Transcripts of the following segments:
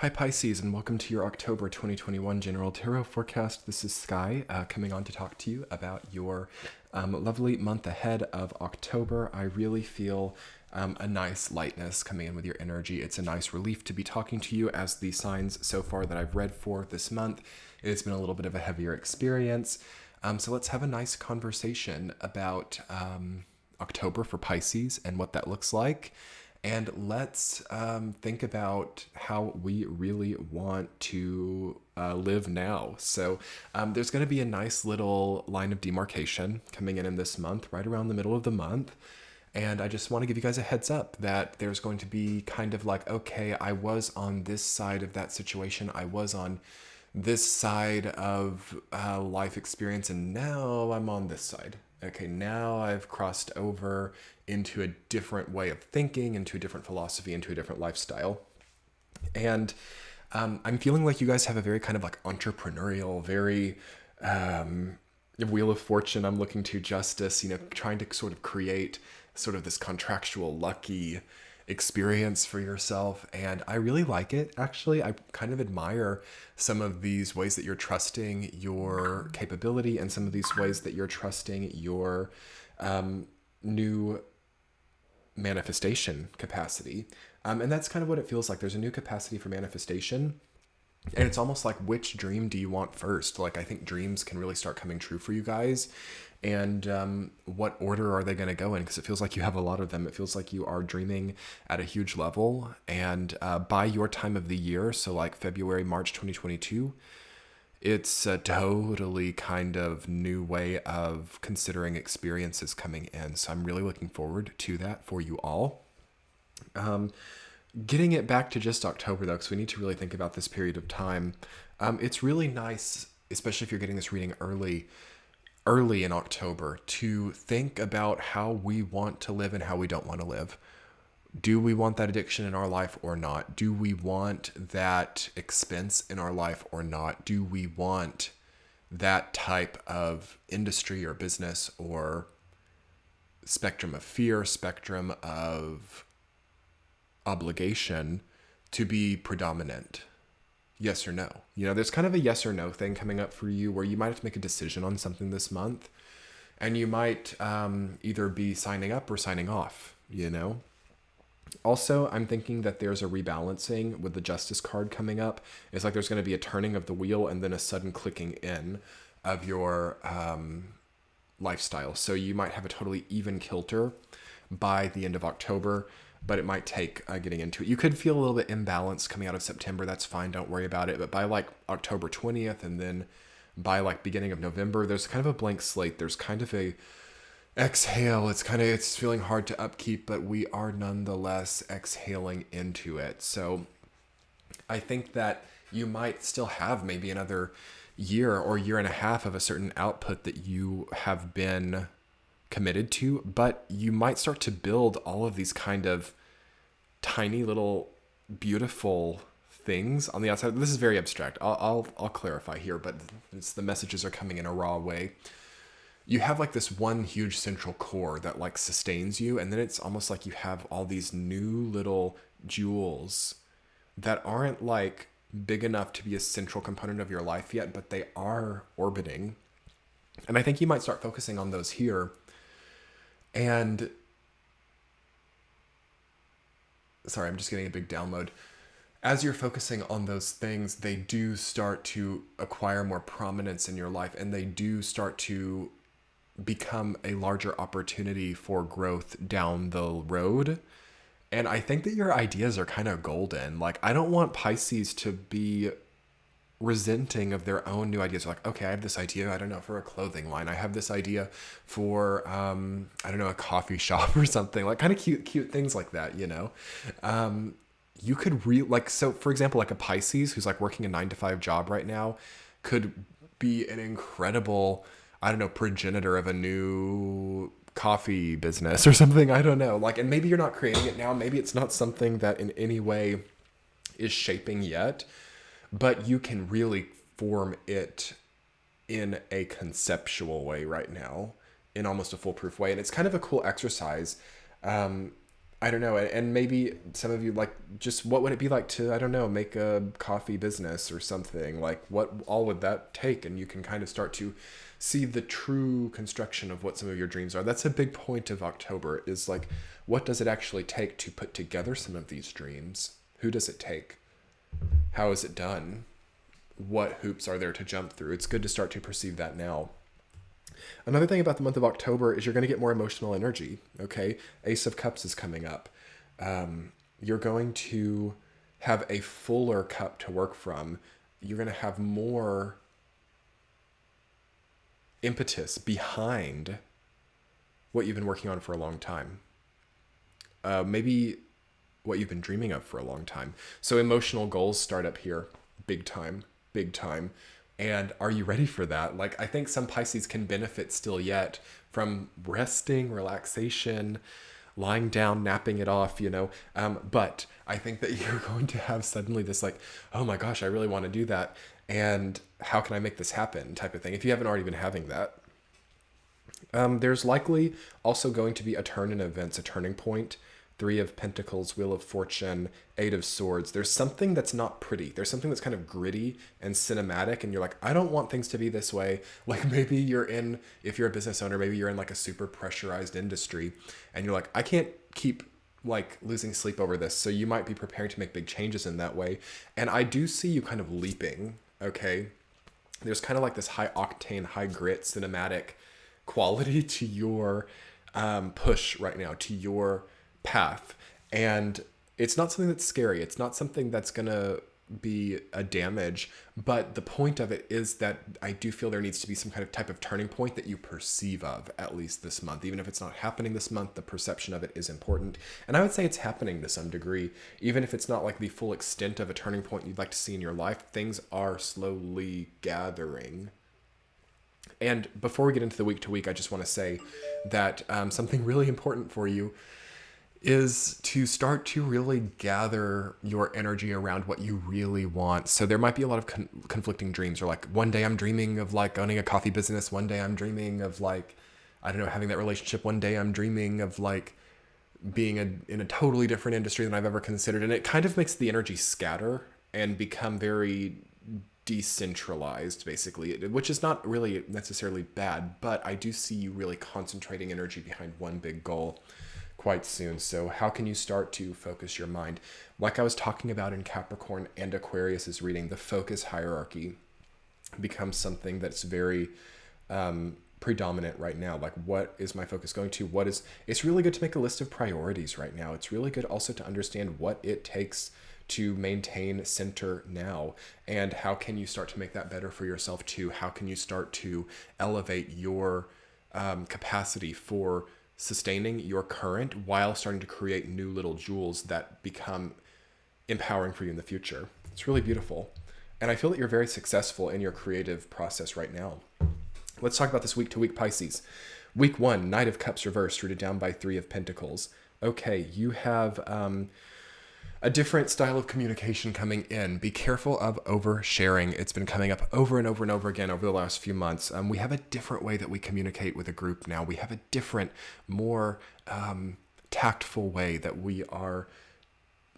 Hi Pisces, and welcome to your October 2021 General Tarot Forecast. This is Sky coming on to talk to you about your lovely month ahead of October. I really feel a nice lightness coming in with your energy. It's a nice relief to be talking to you, as the signs so far that I've read for this month, it's been a little bit of a heavier experience. So let's have a nice conversation about October for Pisces and what that looks like. And let's think about how we really want to live now. So there's going to be a nice little line of demarcation coming in this month, right around the middle of the month. And I just want to give you guys a heads up that there's going to be kind of like, okay, I was on this side of that situation. I was on this side of life experience, and now I'm on this side. Okay, now I've crossed over into a different way of thinking, into a different philosophy, into a different lifestyle. And I'm feeling like you guys have a very kind of like entrepreneurial, very wheel of fortune. I'm looking to justice, trying to sort of create sort of this contractual lucky experience for yourself. And I really like it. Actually, I kind of admire some of these ways that you're trusting your capability, and some of these ways that you're trusting your new manifestation capacity. And that's kind of what it feels like. There's a new capacity for manifestation. And it's almost like, which dream do you want first? Like, I think dreams can really start coming true for you guys. And what order are they going to go in? Because it feels like you have a lot of them. It feels like you are dreaming at a huge level. And by your time of the year, so like February, March 2022, it's a totally kind of new way of considering experiences coming in. So I'm really looking forward to that for you all. Getting it back to just October, though, because we need to really think about this period of time. It's really nice, especially if you're getting this reading early in October, to think about how we want to live and how we don't want to live. Do we want that addiction in our life or not? Do we want that expense in our life or not? Do we want that type of industry or business or spectrum of fear, spectrum of obligation to be predominant? Yes or no? There's kind of a yes or no thing coming up for you, where you might have to make a decision on something this month, and you might either be signing up or signing off. Also, I'm thinking that there's a rebalancing with the Justice card coming up. It's like there's going to be a turning of the wheel and then a sudden clicking in of your lifestyle. So you might have a totally even kilter by the end of October, but it might take getting into it. You could feel a little bit imbalanced coming out of September. That's fine. Don't worry about it. But by like October 20th, and then by like beginning of November, there's kind of a blank slate. There's kind of a exhale. It's feeling hard to upkeep, but we are nonetheless exhaling into it. So I think that you might still have maybe another year or year and a half of a certain output that you have been committed to, but you might start to build all of these kind of tiny little beautiful things on the outside. This is very abstract. I'll clarify here, but the messages are coming in a raw way. You have like this one huge central core that like sustains you, and then it's almost like you have all these new little jewels that aren't like big enough to be a central component of your life yet, but they are orbiting. And I think you might start focusing on those here. And sorry, I'm just getting a big download. As you're focusing on those things, they do start to acquire more prominence in your life, and they do start to become a larger opportunity for growth down the road. And I think that your ideas are kind of golden. Like, I don't want Pisces to be resenting of their own new ideas. Like, okay, I have this idea, I don't know, for a clothing line. I have this idea for, I don't know, a coffee shop or something. Like, kind of cute things like that, You could so for example, like a Pisces who's like working a 9-to-5 job right now could be an incredible, I don't know, progenitor of a new coffee business or something. I don't know. Like, and maybe you're not creating it now. Maybe it's not something that in any way is shaping yet, but you can really form it in a conceptual way right now, in almost a foolproof way. And it's kind of a cool exercise. I don't know. And maybe some of you like, just what would it be like to, I don't know, make a coffee business or something? Like, what all would that take? And you can kind of start to see the true construction of what some of your dreams are. That's a big point of October, is like, what does it actually take to put together some of these dreams? Who does it take? How is it done? What hoops are there to jump through? It's good to start to perceive that now. Another thing about the month of October is you're going to get more emotional energy. Okay. Ace of Cups is coming up. You're going to have a fuller cup to work from. You're going to have more impetus behind what you've been working on for a long time. Maybe what you've been dreaming of for a long time. So emotional goals start up here, big time, big time. And are you ready for that? Like, I think some Pisces can benefit still yet from resting, relaxation, lying down, napping it off, But I think that you're going to have suddenly this like, oh my gosh, I really want to do that. And how can I make this happen type of thing, if you haven't already been having that. There's likely also going to be a turn in events, a turning point. Three of Pentacles, Wheel of Fortune, Eight of Swords. There's something that's not pretty. There's something that's kind of gritty and cinematic, and you're like, I don't want things to be this way. Like, maybe if you're a business owner, maybe you're in like a super pressurized industry, and you're like, I can't keep like losing sleep over this. So you might be preparing to make big changes in that way. And I do see you kind of leaping, okay? There's kind of like this high octane, high grit, cinematic quality to your push right now, to your path. And it's not something that's scary. It's not something that's gonna be a damage, but the point of it is that I do feel there needs to be some kind of type of turning point that you perceive of, at least this month. Even if it's not happening this month, the perception of it is important. And I would say it's happening to some degree. Even if it's not like the full extent of a turning point you'd like to see in your life, things are slowly gathering. And before we get into the week to week, I just want to say that something really important for you is to start to really gather your energy around what you really want. So there might be a lot of conflicting dreams, or like one day I'm dreaming of like owning a coffee business. One day I'm dreaming of like, I don't know, having that relationship. One day I'm dreaming of like being in a totally different industry than I've ever considered. And it kind of makes the energy scatter and become very decentralized, basically, which is not really necessarily bad, but I do see you really concentrating energy behind one big goal quite soon. So how can you start to focus your mind? Like I was talking about in Capricorn and Aquarius's reading, the focus hierarchy becomes something that's very predominant right now. Like, what is my focus going to? It's really good to make a list of priorities right now. It's really good also to understand what it takes to maintain center now, and how can you start to make that better for yourself too? How can you start to elevate your capacity for sustaining your current while starting to create new little jewels that become empowering for you in the future? It's really beautiful. And I feel that you're very successful in your creative process right now. Let's talk about this week to week, Pisces. Week 1, Knight of Cups reversed, rooted down by Three of Pentacles. Okay, you have a different style of communication coming in. Be careful of oversharing. It's been coming up over and over and over again over the last few months. We have a different way that we communicate with a group now. We have a different, more tactful way that we are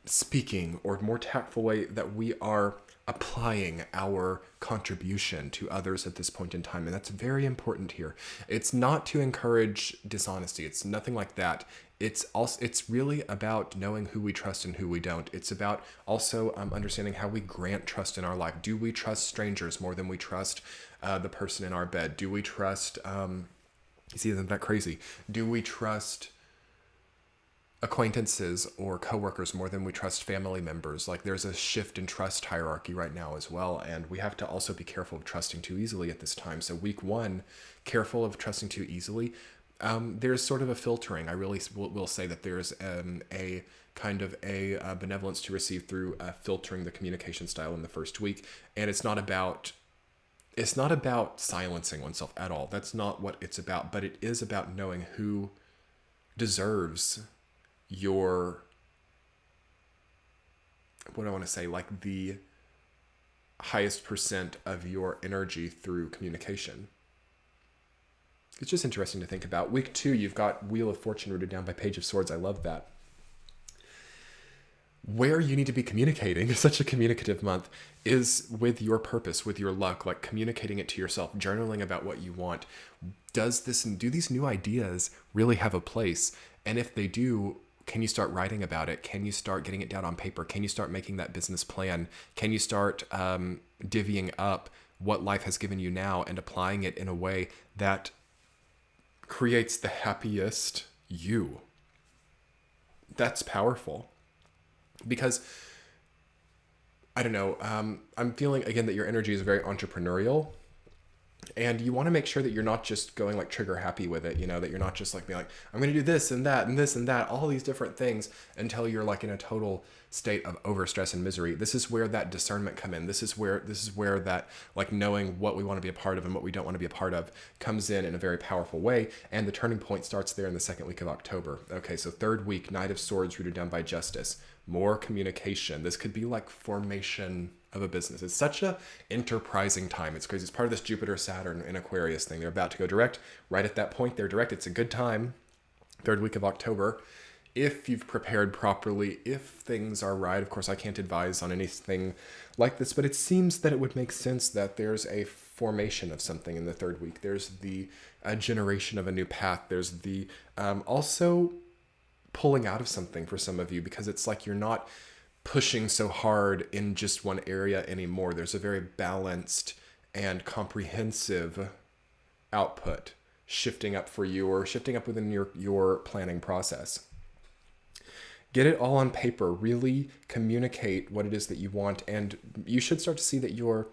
speaking, or more tactful way that we are applying our contribution to others at this point in time. And that's very important here. It's not to encourage dishonesty. It's nothing like that. It's really about knowing who we trust and who we don't. It's about also understanding how we grant trust in our life. Do we trust strangers more than we trust the person in our bed? Do we trust, isn't that crazy? Do we trust acquaintances or coworkers more than we trust family members? Like, there's a shift in trust hierarchy right now as well, and we have to also be careful of trusting too easily at this time. So week 1, careful of trusting too easily. There's sort of a filtering. I really will say that there's a kind of a benevolence to receive through filtering the communication style in the first week, and it's not about silencing oneself at all. That's not what it's about, but it is about knowing who deserves your, what do I want to say, like the highest percent of your energy through communication. It's just interesting to think about. Week 2, you've got Wheel of Fortune rooted down by Page of Swords. I love that. where you need to be communicating, such a communicative month, is with your purpose, with your luck, like communicating it to yourself, journaling about what you want. Do these new ideas really have a place? And if they do, can you start writing about it? Can you start getting it down on paper? Can you start making that business plan? Can you start divvying up what life has given you now and applying it in a way that creates the happiest you? That's powerful. Because, I don't know, I'm feeling again that your energy is very entrepreneurial, and you want to make sure that you're not just going like trigger happy with it, that you're not just like being like, I'm going to do this and that and this and that, all these different things until you're like in a total state of overstress and misery. This is where that discernment come in. This is where that like knowing what we want to be a part of and what we don't want to be a part of comes in a very powerful way. And the turning point starts there in the second week of October. Okay, so third week, Knight of Swords rooted down by justice. More communication. This could be like formation of a business. It's such a enterprising time. It's crazy. It's part of this Jupiter, Saturn, and Aquarius thing. They're about to go direct. Right at that point, they're direct. It's a good time. Third week of October. If you've prepared properly, if things are right. Of course, I can't advise on anything like this, but it seems that it would make sense that there's a formation of something in the third week. There's the generation of a new path. There's the also pulling out of something for some of you, because it's like you're not pushing so hard in just one area anymore. There's a very balanced and comprehensive output shifting up for you, or shifting up within your planning process. Get it all on paper. Really communicate what it is that you want, and you should start to see that your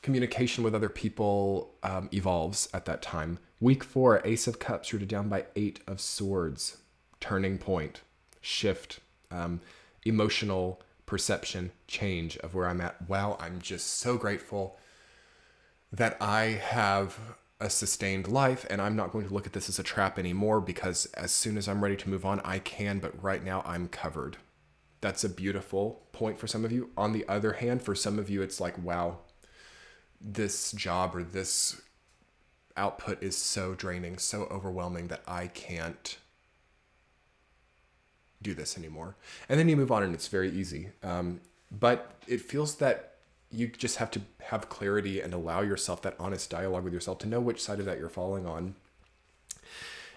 communication with other people evolves at that time. Week 4, Ace of Cups rooted down by 8 of Swords. Turning point, shift, emotional perception, change of where I'm at. Wow, I'm just so grateful that I have a sustained life, and I'm not going to look at this as a trap anymore, because as soon as I'm ready to move on, I can, but right now I'm covered. That's a beautiful point for some of you. On the other hand, for some of you, it's like, wow, this job or this output is so draining, so overwhelming that I can't do this anymore. And then you move on and it's very easy. But it feels that you just have to have clarity and allow yourself that honest dialogue with yourself to know which side of that you're falling on.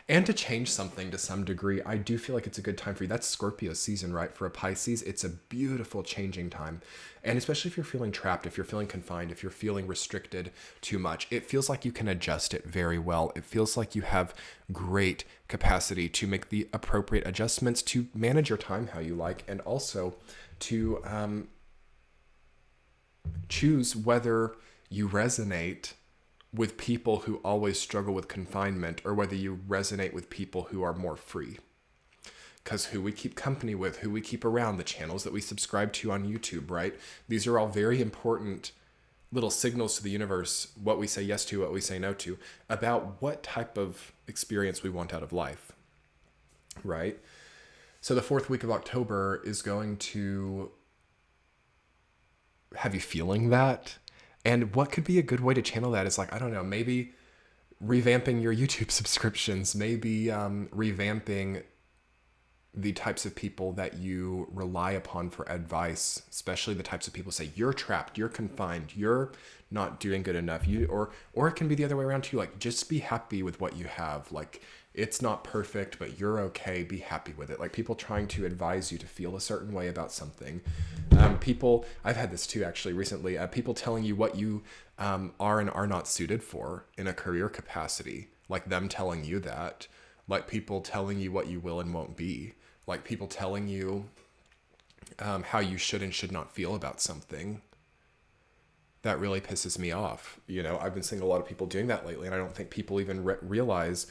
And to change something to some degree. I do feel like it's a good time for you. That's Scorpio season, right? For a Pisces, it's a beautiful changing time. And especially if you're feeling trapped, if you're feeling confined, if you're feeling restricted too much, it feels like you can adjust it very well. It feels like you have great capacity to make the appropriate adjustments, to manage your time how you like, and also to choose whether you resonate with people who always struggle with confinement, or whether you resonate with people who are more free. Because who we keep company with, who we keep around, the channels that we subscribe to on YouTube, right? These are all very important little signals to the universe, what we say yes to, what we say no to, about what type of experience we want out of life, right? So the fourth week of October is going to have you feeling that. And what could be a good way to channel that is like, I don't know, maybe revamping your YouTube subscriptions, maybe revamping the types of people that you rely upon for advice, especially the types of people who say you're trapped, you're confined, you're not doing good enough. Or it can be the other way around too. Like, just be happy with what you have. Like, it's not perfect, but you're okay. Be happy with it. Like, people trying to advise you to feel a certain way about something. People, I've had this too actually recently, people telling you what you are and are not suited for in a career capacity. Like them telling you that. Like people telling you what you will and won't be. Like people telling you how you should and should not feel about something. That really pisses me off. You know, I've been seeing a lot of people doing that lately, and I don't think people even realize,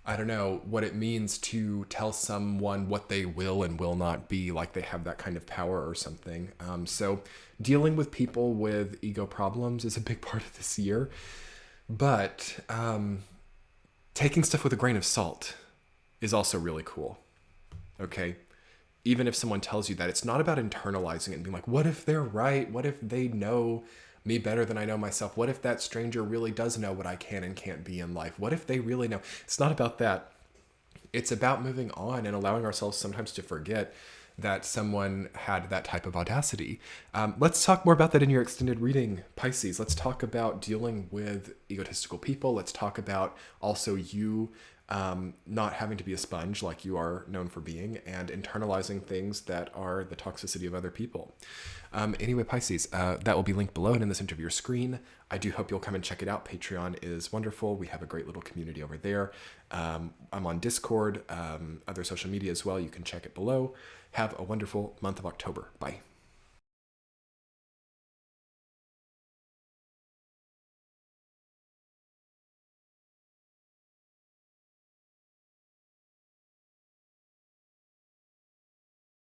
I don't know, what it means to tell someone what they will and will not be, like they have that kind of power or something. So dealing with people with ego problems is a big part of this year. But taking stuff with a grain of salt is also really cool. Okay? Even if someone tells you that, it's not about internalizing it and being like, what if they're right? What if they know me better than I know myself? What if that stranger really does know what I can and can't be in life? What if they really know? It's not about that. It's about moving on and allowing ourselves sometimes to forget that someone had that type of audacity. Let's talk more about that in your extended reading, Pisces. Let's talk about dealing with egotistical people. Let's talk about also you not having to be a sponge like you are known for being, and internalizing things that are the toxicity of other people. Anyway, Pisces, that will be linked below and in the center of your screen. I do hope you'll come and check it out. Patreon is wonderful. We have a great little community over there. I'm on Discord, other social media as well. You can check it below. Have a wonderful month of October. Bye.